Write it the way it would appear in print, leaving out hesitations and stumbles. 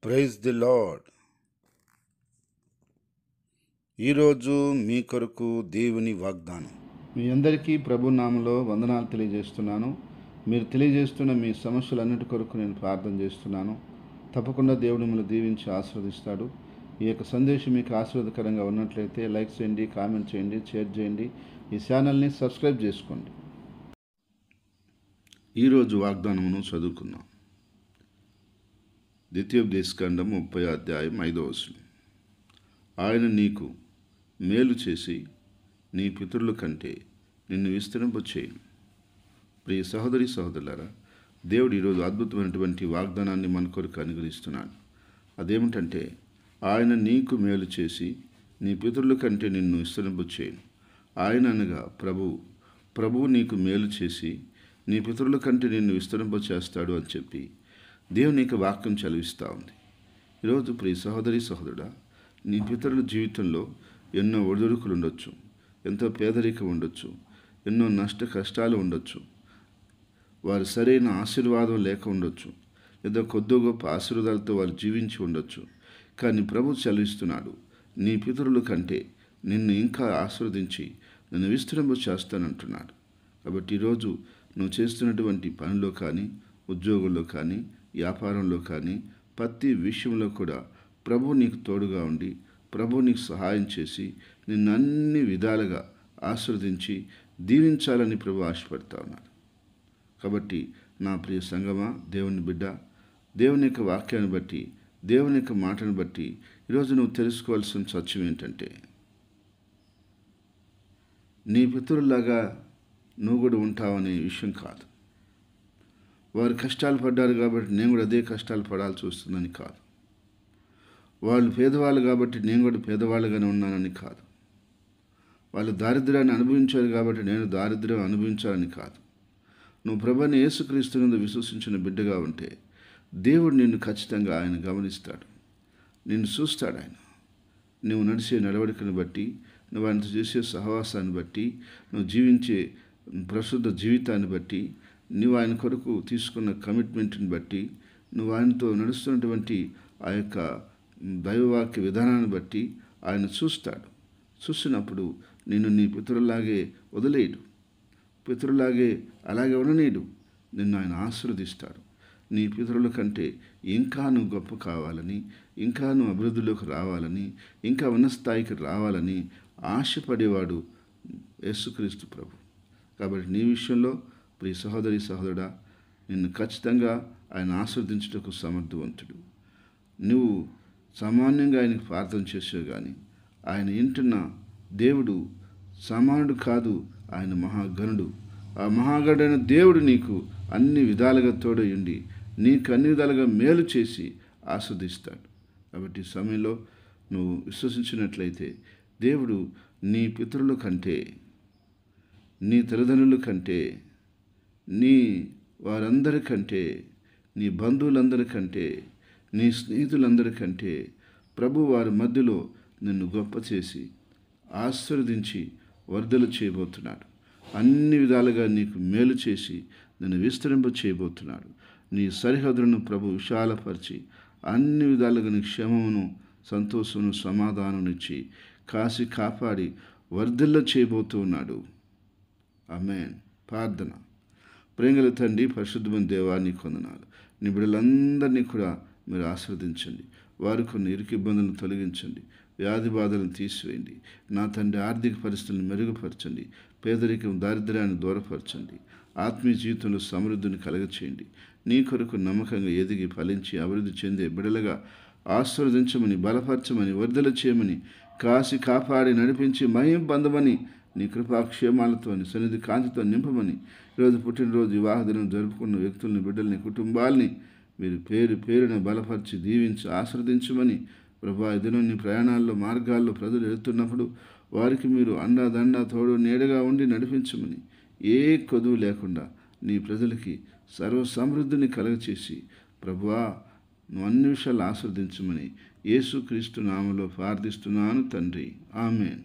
Praise the lord. ఈరోజు మీ కొరకు దేవుని వాగ్దానం. మీ అందరికీ ప్రభు నామములో వందనాలు తెలియజేస్తున్నాను. మీరు తెలియజేస్తున్న మీ సమస్యలన్నిటి కొరకు నేను ప్రార్థన చేస్తున్నాను. తప్పకుండా దేవుడు మిమ్మల్ని దీవించి ఆశీర్వదిస్తాడు. ఈ యొక్క సందేశం మీకు ఆశీర్వాదకరంగా ఉన్నట్లయితే లైక్ చేయండి, కామెంట్ చేయండి, షేర్ చేయండి. ఈ ఛానల్ని సబ్స్క్రైబ్ చేసుకోండి. ఈరోజు వాగ్దానమును చదువుకుందాం. ద్వితీయోపదేశకాండం 30వ అధ్యాయం 5వ వచనం. ఆయన నీకు మేలు చేసి నీ పితరుల కంటే నిన్ను విస్తరింపచేయును. ప్రియ సహోదరి సహోదరులారా, దేవుడు ఈరోజు అద్భుతమైనటువంటి వాగ్దానాన్ని మన కొరకు అనుగ్రహిస్తున్నాడు. అదేమిటంటే, ఆయన నీకు మేలు చేసి నీ పితరుల కంటే నిన్ను విస్తరింపచేయును. ఆయన అనగా ప్రభువు నీకు మేలు చేసి నీ పితరుల కంటే నిన్ను విస్తరింపచేస్తాడు అని చెప్పి దేవుని యొక్క వాక్యం చదివిస్తూ ఉంది. ఈరోజు ప్రియ సహోదరి సహోదరుడా, నీ పితరుల జీవితంలో ఎన్నో ఒడిదుడుకులు ఉండొచ్చు, ఎంతో పేదరికం ఉండొచ్చు, ఎన్నో కష్టాలు ఉండొచ్చు, వారు సరైన ఆశీర్వాదం లేక ఉండొచ్చు, లేదా కొద్ది గొప్ప ఆశీర్వాదాలతో వారు జీవించి ఉండొచ్చు. కానీ ప్రభు చదివిస్తున్నాడు, నీ పితరుల కంటే నిన్ను ఇంకా ఆశీర్వదించి నిన్ను విస్తరింప చేస్తానంటున్నాడు. కాబట్టి ఈరోజు నువ్వు చేస్తున్నటువంటి పనిలో కానీ, ఉద్యోగంలో కానీ, వ్యాపారంలో కానీ, ప్రతి విషయంలో కూడా ప్రభు నీకు తోడుగా ఉండి, ప్రభు నీకు సహాయం చేసి నిన్ను అన్ని విధాలుగా ఆశీర్వదించి దీవించాలని ప్రభు ఆశపడతా ఉన్నాడు. కాబట్టి నా ప్రియ సంగమా, దేవుని బిడ్డ, దేవుని యొక్క వాక్యాన్ని బట్టి, దేవుని యొక్క మాటను బట్టి ఈరోజు నువ్వు తెలుసుకోవాల్సిన సత్యం ఏంటంటే, నీ పితరుల్లాగా నువ్వు కూడా ఉంటావనే విషయం కాదు. వారు కష్టాలు పడ్డారు కాబట్టి నేను కూడా అదే కష్టాలు పడాల్సి వస్తుందని కాదు. వాళ్ళు పేదవాళ్ళు కాబట్టి నేను కూడా పేదవాళ్ళుగానే ఉన్నానని కాదు. వాళ్ళు దారిద్ర్యాన్ని అనుభవించారు కాబట్టి నేను దారిద్ర్యం అనుభవించాలని కాదు. నువ్వు ప్రభువైన యేసుక్రీస్తునందు విశ్వసించిన బిడ్డగా ఉంటే దేవుడు నిన్ను ఖచ్చితంగా ఆయన గమనిస్తాడు, నిన్ను చూస్తాడు. ఆయన నువ్వు నడిచే నడవడికను బట్టి, నువ్వు ఆయనతో చేసే సహవాసాన్ని బట్టి, నువ్వు జీవించే ప్రస్తుత జీవితాన్ని బట్టి, నువ్వు ఆయన కొరకు తీసుకున్న కమిట్మెంట్ని బట్టి, నువ్వు ఆయనతో నడుస్తున్నటువంటి ఆ యొక్క దైవవాక్య విధానాన్ని బట్టి ఆయన చూస్తాడు. చూసినప్పుడు నిన్ను నీ పితరులాగే వదిలేయడు, పితరులాగే అలాగే ఉండనీయడు. నిన్ను ఆయన ఆశీర్వదిస్తాడు. నీ పితరుల కంటే ఇంకా నువ్వు గొప్ప కావాలని, ఇంకా నువ్వు అభివృద్ధిలోకి రావాలని, ఇంకా ఉన్నత స్థాయికి రావాలని ఆశపడేవాడు యేసుక్రీస్తు ప్రభు. కాబట్టి నీ విషయంలో ప్రియ సహోదరి సహోదరుడా, నిన్ను ఖచ్చితంగా ఆయన ఆశీర్వదించుటకు సమర్థవంతుడు. నువ్వు సామాన్యంగా ఆయనకు ప్రార్థన చేసావు, కానీ ఆయన వింటున్న దేవుడు సామాన్యుడు కాదు, ఆయన మహాగణుడు. ఆ మహాగణుడైన దేవుడు నీకు అన్ని విధాలుగా తోడయుండి నీకు అన్ని విధాలుగా మేలు చేసి ఆస్వాదిస్తాడు. కాబట్టి ఈ సమయంలో నువ్వు విశ్వసించినట్లయితే దేవుడు నీ పితరుల కంటే, నీ తల్లిదండ్రుల కంటే, నీ వారందరికంటే, నీ బంధువులందరికంటే, నీ స్నేహితులందరికంటే ప్రభు వారి మధ్యలో నిన్ను గొప్ప చేసి ఆశీర్వదించి వర్ధలు చేయబోతున్నాడు. అన్ని విధాలుగా నీకు మేలు చేసి నిన్ను విస్తరింప చేయబోతున్నాడు. నీ సరిహద్దులను ప్రభు విశాలపరిచి అన్ని విధాలుగా నీ క్షేమమును, సంతోషమును, సమాధానమునిచ్చి కాసి కాపాడి వర్ధిల్ల చేయబోతూ ఉన్నాడు. ఆమేన్. ప్రార్థన. ప్రేమగల తండ్రి, పరిశుద్ధమైన దేవా, నీకు వందనాలు. నీ బిడ్డలందరినీ కూడా మీరు ఆశీర్వదించండి. వారికి కొన్ని ఇరుకు ఇబ్బందులను తొలగించండి, వ్యాధి బాధలను తీసివేయండి. నా తండ్రి, ఆర్థిక పరిస్థితులను మెరుగుపరచండి, పేదరికం దారిద్ర్యాన్ని దూరపరచండి, ఆత్మీయ జీవితంలో సమృద్ధిని కలగచేయండి. నీ కొరకు నమ్మకంగా ఎదిగి ఫలించి అభివృద్ధి చెందే బిడలుగా ఆశీర్వదించమని, బలపరచమని, వర్ధల చేయమని, కాసి కాపాడి నడిపించి మహిమ పొందమని, నీ కృపాక్షేమాలతో సన్నిధి కాంతితో నింపమని, ఈరోజు పుట్టినరోజు వివాహ దినం జరుపుకున్న వ్యక్తుల్ని, బిడ్డల్ని, కుటుంబాల్ని మీరు పేరున బలపరిచి దీవించి ఆశీర్వదించమని, ప్రభా, ఈ దినం నీ ప్రయాణాల్లో మార్గాల్లో ప్రజలు వెళుతున్నప్పుడు వారికి మీరు అండదండ తోడు నీడగా ఉండి నడిపించమని, ఏ కొదువు లేకుండా నీ ప్రజలకి సర్వ సమృద్ధిని కలగచేసి ప్రభువా, నువ్వు అన్ని విషయాలు ఆశీర్వదించమని యేసుక్రీస్తు నామములో ప్రార్థిస్తున్నాను తండ్రి. ఆమేన్.